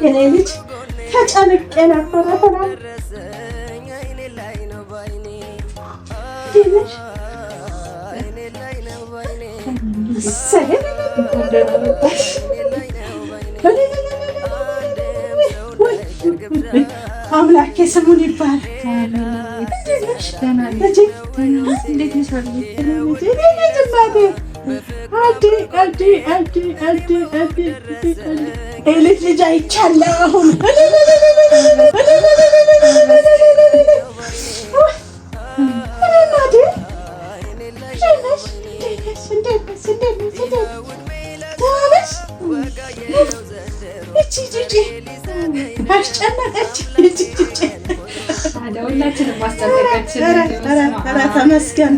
የኔ ልጅ ተጨንቄ ነበረ። አምላኬ ስሙን ይባል። ልጅ አይቻለሁ አሁን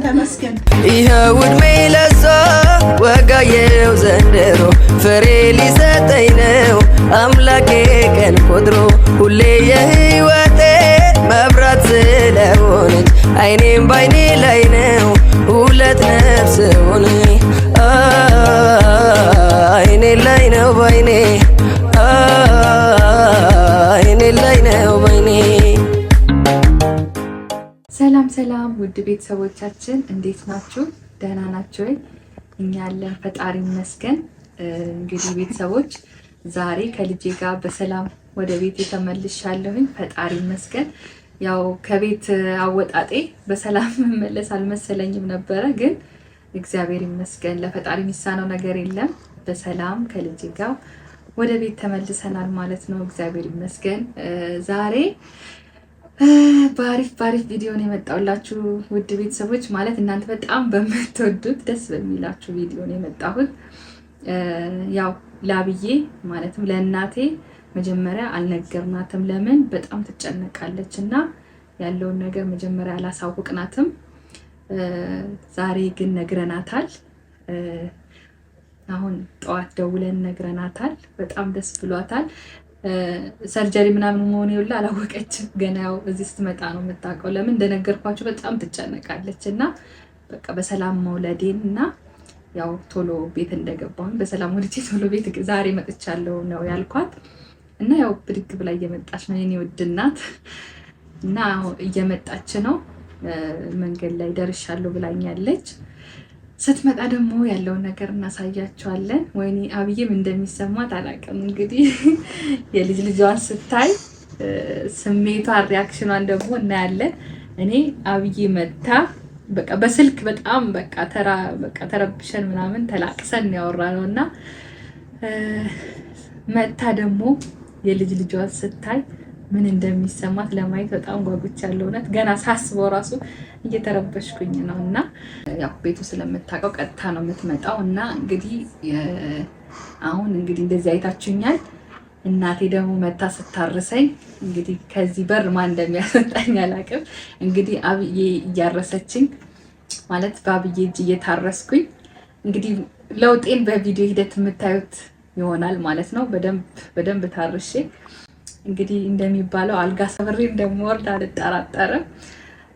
ተመስገን ይኸው ዕድሜ ለሷ ወጋየው ዘንድሮ ፍሬ ሊሰጠኝ ነው አምላኬ ቀን ቆጥሮ ሁሌ የህይወቴ መብራት ስለሆነች አይኔም ባይኔ ላይ ነው ሁለት ነፍስ ሆነ አይኔ ላይ ነው ባይኔ አይኔ ላይ ነው ባይኔ። ሰላም ውድ ቤተሰቦቻችን እንዴት ናችሁ? ደህና ናችሁ ወይ? እኛ ያለን ፈጣሪ ይመስገን። እንግዲህ ቤተሰቦች ዛሬ ከልጄ ጋር በሰላም ወደ ቤት ተመልሻለሁኝ። ፈጣሪ ይመስገን። ያው ከቤት አወጣጤ በሰላም መመለስ አልመሰለኝም ነበረ፣ ግን እግዚአብሔር ይመስገን ለፈጣሪ የሚሳነው ነገር የለም። በሰላም ከልጄ ጋር ወደ ቤት ተመልሰናል ማለት ነው። እግዚአብሔር ይመስገን። ዛሬ ባሪፍ ቪዲዮ ነው የመጣሁላችሁ ውድ ቤተሰቦች። ማለት እናንተ በጣም በምትወዱት ደስ በሚላችሁ ቪዲዮ ነው የመጣሁት። ያው ላብዬ ማለትም ለእናቴ መጀመሪያ አልነገርናትም። ለምን በጣም ትጨነቃለች እና ያለውን ነገር መጀመሪያ አላሳወቅናትም። ዛሬ ግን ነግረናታል። አሁን ጠዋት ደውለን ነግረናታል። በጣም ደስ ብሏታል። ሰርጀሪ ምናምን መሆን ይውላ አላወቀችም ገና። ያው እዚህ ስትመጣ ነው የምታውቀው። ለምን እንደነገርኳችሁ በጣም ትጨነቃለች እና በቃ በሰላም መውለዴን እና ያው ቶሎ ቤት እንደገባሁኝ በሰላም ወልጄ ቶሎ ቤት ዛሬ መጥቻለሁ ነው ያልኳት። እና ያው ብድግ ብላ እየመጣች ነው የኔ ውድ እናት እና እየመጣች ነው። መንገድ ላይ ደርሻለሁ ብላኛለች። ስትመጣ ደግሞ ያለውን ነገር እናሳያቸዋለን። ወይኔ አብዬም እንደሚሰማት አላውቅም። እንግዲህ የልጅ ልጇን ስታይ ስሜቷን ሪያክሽኗን ደግሞ እናያለን። እኔ አብዬ መታ በቃ በስልክ በጣም በቃ ተረብሸን ምናምን ተላቅሰን ያወራነው እና መታ ደግሞ የልጅ ልጇን ስታይ ምን እንደሚሰማት ለማየት በጣም ጓጉቻለሁ። እውነት ገና ሳስበው ራሱ እየተረበሽኩኝ ነው። እና ያው ቤቱ ስለምታውቀው ቀጥታ ነው የምትመጣው። እና እንግዲህ አሁን እንግዲህ እንደዚህ አይታችሁኛል። እናቴ ደግሞ መታ ስታርሰኝ እንግዲህ ከዚህ በር ማን እንደሚያስወጣኝ አላውቅም። እንግዲህ አብዬ እያረሰችኝ ማለት በአብዬ እጅ እየታረስኩኝ እንግዲህ ለውጤን በቪዲዮ ሂደት የምታዩት ይሆናል ማለት ነው። በደንብ ታርሼ እንግዲህ እንደሚባለው አልጋ ሰብሬ እንደምወርድ አልጠራጠርም።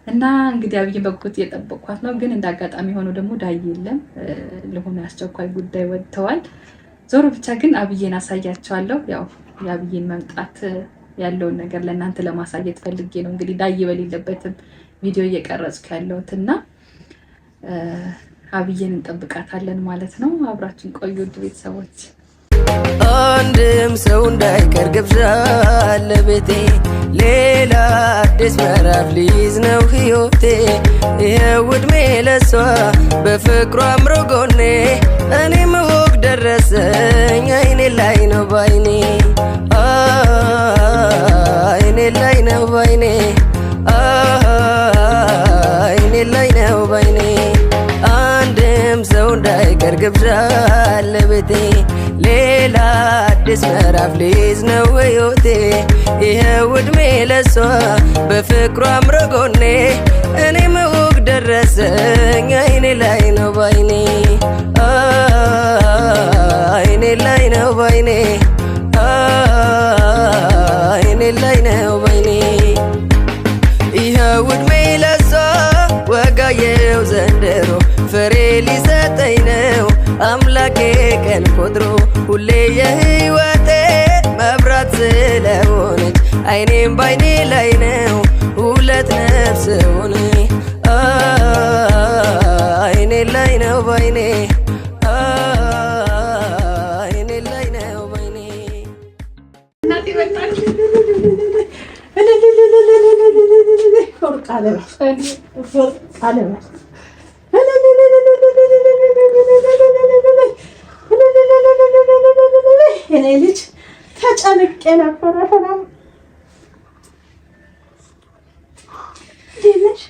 እና እንግዲህ አብዬን በጉት እየጠበቅኳት ነው። ግን እንዳጋጣሚ ሆኖ ደግሞ ዳይ የለም፣ ለሆነ አስቸኳይ ጉዳይ ወጥተዋል። ዞሮ ብቻ ግን አብዬን አሳያቸዋለሁ። ያው የአብዬን መምጣት ያለውን ነገር ለእናንተ ለማሳየት ፈልጌ ነው እንግዲህ ዳይ በሌለበትም ቪዲዮ እየቀረጽኩ ያለሁት እና አብዬን እንጠብቃታለን ማለት ነው። አብራችን ቆዩ ውድ ቤተሰቦች። አንድም ሰው እንዳይቀር ግብዣ ለቤቴ ሌላ አዲስ ምዕራፍ ሊይዝ ነው ህይወቴ። ይኸው ዕድሜ ለሷ በፍቅሯ አምሮ ጎኔ እኔም ወግ ደረሰኝ አይኔ ላይ ነው ባይኔ አይኔ ላይ ነው ባይኔ አይኔ ላይ ነው ባይኔ። አንድም ሰው እንዳይቀር ግብዣ ለቤቴ ሌላ አዲስ ምዕራፍ ሊይዝ ነው ህይወቴ። ይኸው ዕድሜ ለሷ በፍቅሯ አምሮ ጎኔ እኔም ወግ ደረሰኝ አይኔ ላይ ነው ባይኔ አይኔ ላይ ነው ባይኔ አይኔ ላይ ነው ባይኔ። ይኸው ዕድሜ ለሷ ዋጋዬው ዘንድሮ ፍሬ ሊሰጠኝ ነው አምላኬ ቀን ቆጥሮ ሁሌ የህይወቴ መብራት ስለሆነች አይኔም ባይኔ ላይ ነው ሁለት ነፍስ ሆነ አይኔ ላይ ነው ባይኔ አይኔ ላይ ነው ባይኔ እናቴ በጣም የኔ ልጅ ተጨንቄ ነበረ። ሰላም እንዴት ነሽ?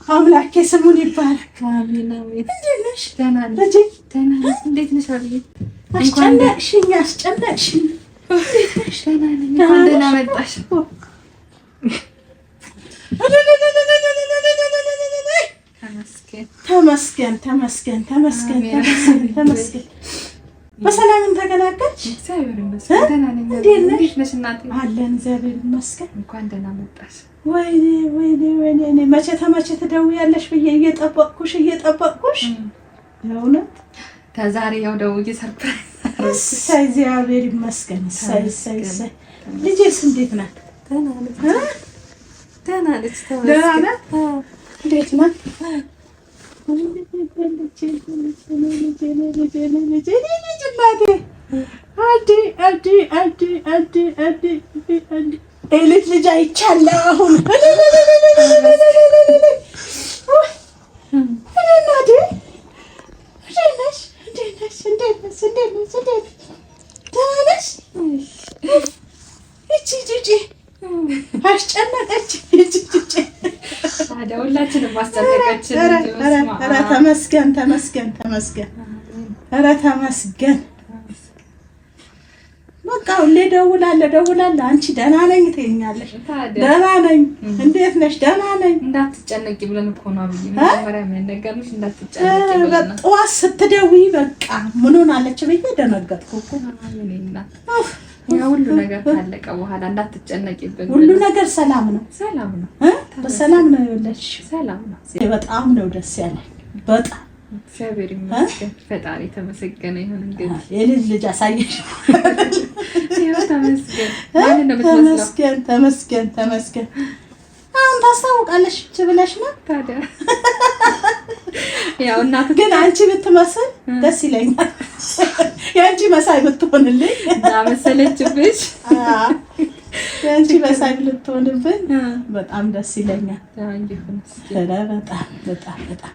አምላኬ ስሙን ይባረክ። እንዴት ነሽ? እንዴት ነሽ? አስጨነቅሽኝ አስጨነቅሽኝ። እንኳን ደህና መጣሽ። ተመስገን ተመስገን ተመስገን ተመስገን ተመስገን። በሰላም ተገላገልሽ? እንዴት ነሽ? አለን እግዚአብሔር ይመስገን። እንኳን ደህና መጣሽ። ወይኔ ወይኔ ወይኔ መቼ ተመቼ ትደውያለሽ ብዬ እየጠበቅኩሽ የእውነት ከዛሬ ያው ደውዬ ሰርፕራይዝ። እሰይ እግዚአብሔር ይመስገን። እሰይ እሰይ እሰይ። ልጄስ እንዴት ናት? ደህና ነች። ደህና ናት። እንዴት ናት? ልጅ አይቻለሁ አሁን ሁላችንም ማስጨነቀችን። ኧረ ተመስገን ተመስገን ተመስገን። ኧረ ተመስገን። በቃ ሁሌ እደውላለሁ። አንቺ ደህና ነኝ ትይኛለሽ። ደህና ነኝ። እንዴት ነሽ? ደህና ነኝ። እንዳትጨነቂ ብለን እኮ ነው ብዬሽ መጀመሪያ የምንነገርሽ እንዳትጨነቂ ብለን ነው። ጠዋት ስትደውይ በቃ ምን ሆናለች ብዬ ደነገጥኩ እኮ። ያ ሁሉ ነገር ካለቀ በኋላ እንዳትጨነቂብን። ሁሉ ነገር ሰላም ነው። ሰላም ነው። በሰላም ነው ያለሽ? ሰላም ነው። በጣም ነው ደስ ያለኝ። በጣም እግዚአብሔር ይመስገን። ፈጣሪ ተመሰገነ ይሁን። እንግዲህ ልጅ አሳየሽ። ተመስገን። ማን ነው የምትመስለው? ተመስገን ተመስገን። አሁን ታስታውቃለሽ ብለሽ ነው ታዲያ። ያው እናት ግን አንቺ ብትመስል ደስ ይለኛል። ያንቺ መሳይ ብትሆንልኝ መሰለችብሽ። ያንቺ መሳይ ብትሆንብኝ በጣም ደስ ይለኛል። በጣም በጣም በጣም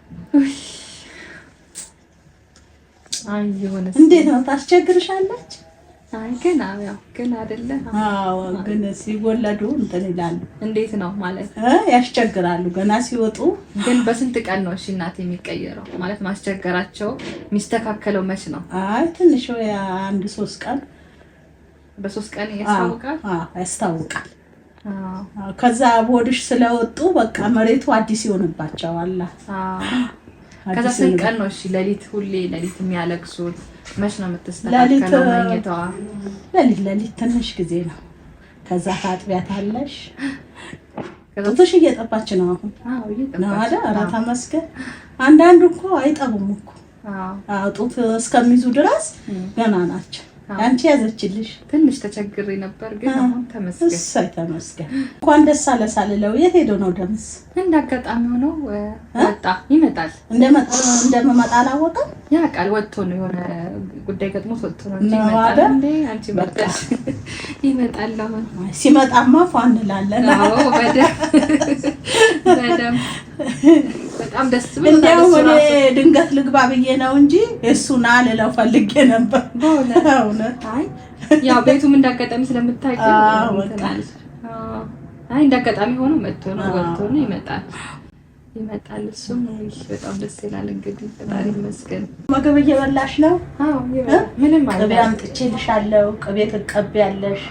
እንዴት ነው ታስቸግርሻለች? አይ ገና ያው ገና አይደለ? አዎ ግን ሲወለዱ እንትን ይላሉ። እንዴት ነው ማለት ያስቸግራሉ ገና ሲወጡ። ግን በስንት ቀን ነው እሺ እናት የሚቀየረው? ማለት ማስቸገራቸው የሚስተካከለው መች ነው? አይ ትንሽ አንድ 3 ቀን በ3 ቀን ያስታውቃል። ያስታውቃል። ከዛ ቦድሽ ስለወጡ በቃ መሬቱ አዲስ ይሆንባቸዋል። ከዛ ስንት ቀን ነው እሺ ሌሊት ሁሌ ሌሊት የሚያለቅሱት? መች ነው የምትስተካከለው መኝታዋ? ሌሊት ትንሽ ጊዜ ነው። ከዛ ታጥቢያታለሽ። ጡትሽ እየጠባች ነው አሁን? አዎ እየጠባች ነው። ኧረ ተመስገን። አንዳንዱ እኮ አይጠቡም እኮ። ጡት እስከሚይዙ ድረስ ገና ናቸው። አንቺ ያዘችልሽ። ትንሽ ተቸግሬ ነበር ግን አሁን ተመስገን። እሰይ ተመስገን። እንኳን ደስ አለ ሳልለው የት ሄዶ ነው ደምስ? እንዳጋጣሚ ሆኖ ወጣ። ይመጣል እንደምመጣ አላወቀም። ያ ቃል ወጥቶ ነው የሆነ ጉዳይ ገጥሞት ወጥቶ ነው እንጂ ይመጣል እንዴ? አንቺ መጣሽ ይመጣል። አሁን ሲመጣማ ፏን እንላለን። አዎ በደም በጣም ደስ ብሎኛል። እንደው እኔ ድንገት ልግባ ብዬ ነው እንጂ እሱን አልለው ፈልጌ ነበር። በእውነት አይ ያው ቤቱም እንዳጋጣሚ ስለምታውቂው አይ እንዳጋጣሚ ሆኖ መጥቶ ነው ወጥቶ ነው ይመጣል። እሱም በጣም ደስ ይላል። እንግዲህ ፈጣሪ ይመስገን። ምግብ እየበላሽ ነው? አዎ ምንም ማለት ቅቤ አምጥቼልሻለሁ። ቅቤ ትቀቢያለሽ?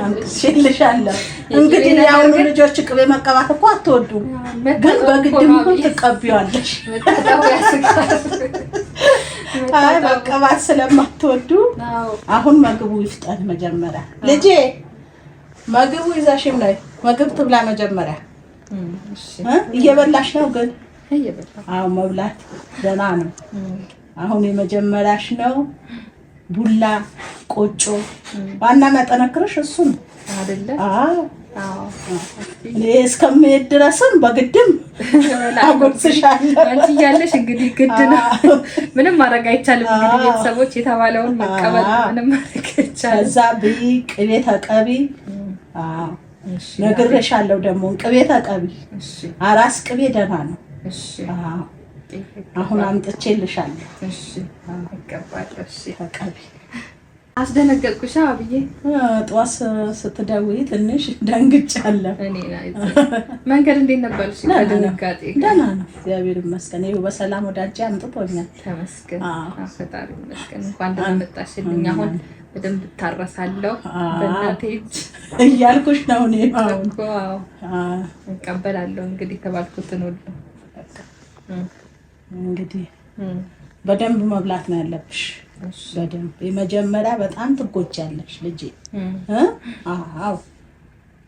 አምጥቼልሻለሁ። እንግዲህ ያው ልጆች ቅቤ መቀባት እኮ አትወዱም፣ ግን በግድም ትቀቢዋለሽ። መቀባት ስለማትወዱ አሁን ምግቡ ይፍጠን። መጀመሪያ ልጄ ምግቡ ይዘሽም ነው ምግብ ትብላ መጀመሪያ። እየበላሽ ነው ግን? አዎ መብላት ደህና ነው። አሁን የመጀመሪያሽ ነው። ቡላ ቆጮ ዋና የሚያጠነክርሽ እሱ ነው አይደለ? አዎ እኔ እስከምሄድ ድረስም በግድም አጎርስሻለሁ። አንቺ እያለሽ እንግዲህ ግድ ነው፣ ምንም ማድረግ አይቻልም። እንግዲህ ቤተሰቦች የተባለውን መቀበል ምንም ማድረግ አይቻልም። እዛ ብይ ቅቤ ተቀቢ። አዎ ነግሬሻለሁ። ደግሞ ቅቤ ተቀቢ። አራስ ቅቤ ደህና ነው። እሺ አዎ አሁን አምጥቼልሻለሁ። እሺ አቀባለሁ። እሺ ተቀቢ። አስደነገጥኩሽ አብዬ። ጠዋት ስትደውይ ትንሽ ደንግጫለሁ። እኔ መንገድ እንዴት ነበርሽ? ከድንጋጤ ደህና ነው እግዚአብሔር ይመስገን። ይኸው በሰላም ወዳጄ አምጥቶኛል። ተመስገን ፈጣሪ ይመስገን። እንኳን ደህና መጣሽልኝ። አሁን በደንብ ታረሳለሁ በእናቴ እጅ እያልኩሽ ነው። እኔ አሁን እቀበላለሁ እንግዲህ ተባልኩትን ሁሉ። እንግዲህ በደንብ መብላት ነው ያለብሽ። በደንብ የመጀመሪያ በጣም ትጎጃለሽ ልጄ። አዎ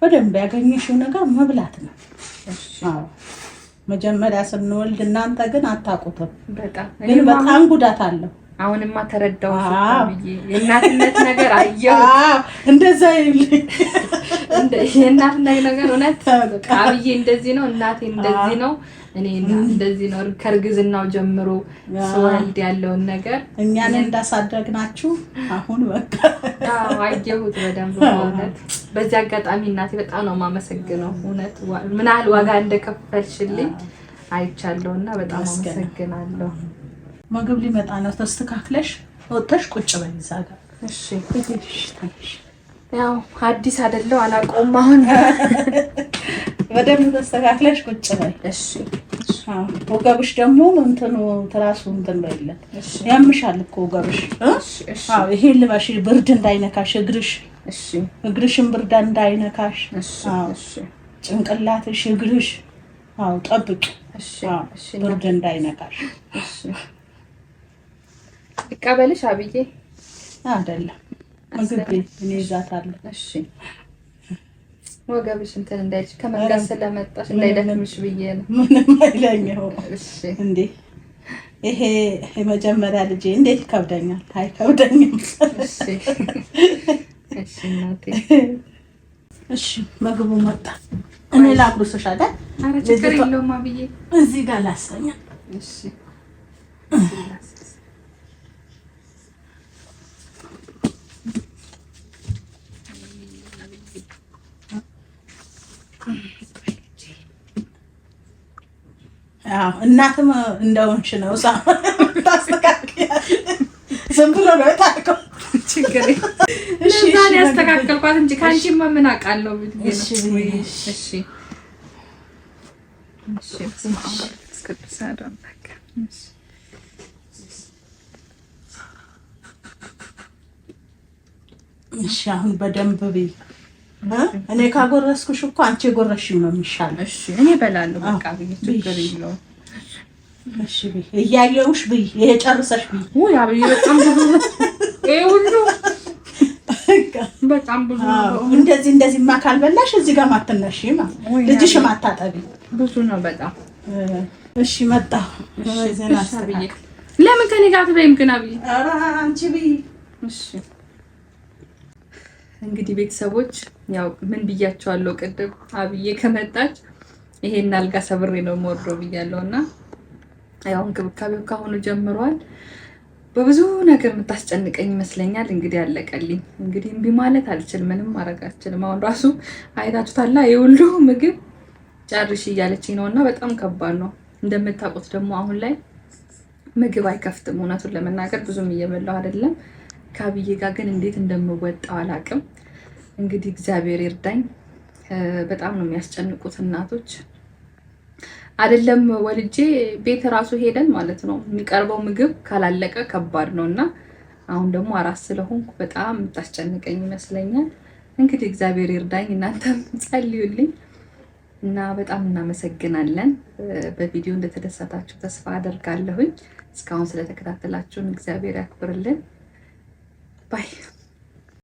በደንብ ያገኘሽው ነገር መብላት ነው። አዎ መጀመሪያ ስንወልድ እናንተ ግን አታውቁትም፣ ግን በጣም ጉዳት አለው። አሁንማ ተረዳው ብዬ የእናትነት ነገር አየሁ። እንደዛ ይልኝ የእናትነት ነገር እውነት አብዬ እንደዚህ ነው፣ እናቴ እንደዚህ ነው፣ እኔ እንደዚህ ነው። ከእርግዝናው ጀምሮ ስወልድ ያለውን ነገር እኛን እንዳሳደግናችሁ አሁን በቃ አየሁት በደንብ እውነት። በዚህ አጋጣሚ እናቴ በጣም ነው የማመሰግነው እውነት። ምን ያህል ዋጋ እንደከፈልሽልኝ አይቻለሁና በጣም አመሰግናለሁ። ምግብ ሊመጣ ነው። ተስተካክለሽ ወጥተሽ ቁጭ በይ እዛ ጋር። እሺ ያው አዲስ አይደለው አላውቀውም። አሁን በደንብ ተስተካክለሽ ቁጭ በይ። እሺ ወገብሽ ደግሞ እንትኑ ትራሱ እንትን በይለት። ያምሻል እኮ ወገብሽ። አዎ ይሄ ልባሽ ብርድ እንዳይነካሽ እግርሽ። እሺ እግርሽን ብርድ እንዳይነካሽ። አዎ ጭንቅላትሽ እግርሽ። አዎ ጠብቂ። እሺ ብርድ እንዳይነካሽ። እሺ እቀበልሽ አብዬ? አይደለም ምግብ ቤት እኔ እዛታለሁ። እሺ ወገብሽ እንትን እንዳይልሽ ከመንገድ ስለመጣሽ እንዳይደክምሽ ብዬ ነው። ምንም አይለኝም። እሺ እንዴ ይሄ የመጀመሪያ ልጄ እንዴት ይከብደኛል? አይከብደኝም። እሺ እሺ እናቴ። እሺ ምግቡ መጣ። እኔ ላጉርስሽ አይደል? ኧረ ችግር የለውም አብዬ። እዚህ ጋር ላስተኛ። እሺ እናትም እንደሆንሽ ነው ታስተካክያለሽ። ዝም ብሎ ነው ታውቀው ችግር እሺ ዛሬ ያስተካከልኳት እንጂ ካንቺማ ምን አውቃለሁ ብዬ ነው። እሺ እሺ እሺ አሁን በደንብ ብይ። እኔ ካጎረስኩሽ እኮ አንቺ የጎረሽው ነው የሚሻለው። እሺ እኔ እበላለሁ በቃ ብዬ ችግር የለውም። እሺ ብይ፣ እያየሁሽ ብይ። ይሄ ጨርሰሽ ብይ። ወይ አብዬ በጣም ብዙ ይሄ ሁሉ በጣም ብዙ ነው። እንደዚህማ ካልበላሽ እዚህ ጋር ማትነሺ ልጅሽ ማታጠቢ ብዙ ነው በጣም። እሺ መጣሁ። ለምን ከኔ ጋር አትበይም ግን አብዬ? ኧረ አንቺ ብይ። እሺ እንግዲህ ቤተሰቦች ያው ምን ብያቸዋለሁ ቅድም አብዬ ከመጣች ይሄን አልጋ ሰብሬ ነው የምወርደው ብያለሁና ያው እንክብካቤው ካሁኑ ጀምሯል። በብዙ ነገር የምታስጨንቀኝ ይመስለኛል። እንግዲህ አለቀልኝ። እንግዲህ እምቢ ማለት አልችልም፣ ምንም ማድረግ አልችልም። አሁን ራሱ አይታችሁታላ የሁሉ ምግብ ጨርሽ እያለችኝ ነውና በጣም ከባድ ነው። እንደምታውቁት ደግሞ አሁን ላይ ምግብ አይከፍትም። እውነቱን ለመናገር ብዙም እየበላሁ አይደለም። ከአብዬ ጋር ግን እንዴት እንደምወጣው አላውቅም። እንግዲህ እግዚአብሔር ይርዳኝ። በጣም ነው የሚያስጨንቁት እናቶች። አይደለም ወልጄ ቤት ራሱ ሄደን ማለት ነው የሚቀርበው ምግብ ካላለቀ ከባድ ነውና አሁን ደግሞ አራስ ስለሆንኩ በጣም የምታስጨንቀኝ ይመስለኛል። እንግዲህ እግዚአብሔር ይርዳኝ፣ እናንተም ጸልዩልኝ እና በጣም እናመሰግናለን። በቪዲዮ እንደተደሰታችሁ ተስፋ አደርጋለሁኝ። እስካሁን ስለተከታተላችሁን እግዚአብሔር ያክብርልን። ባይ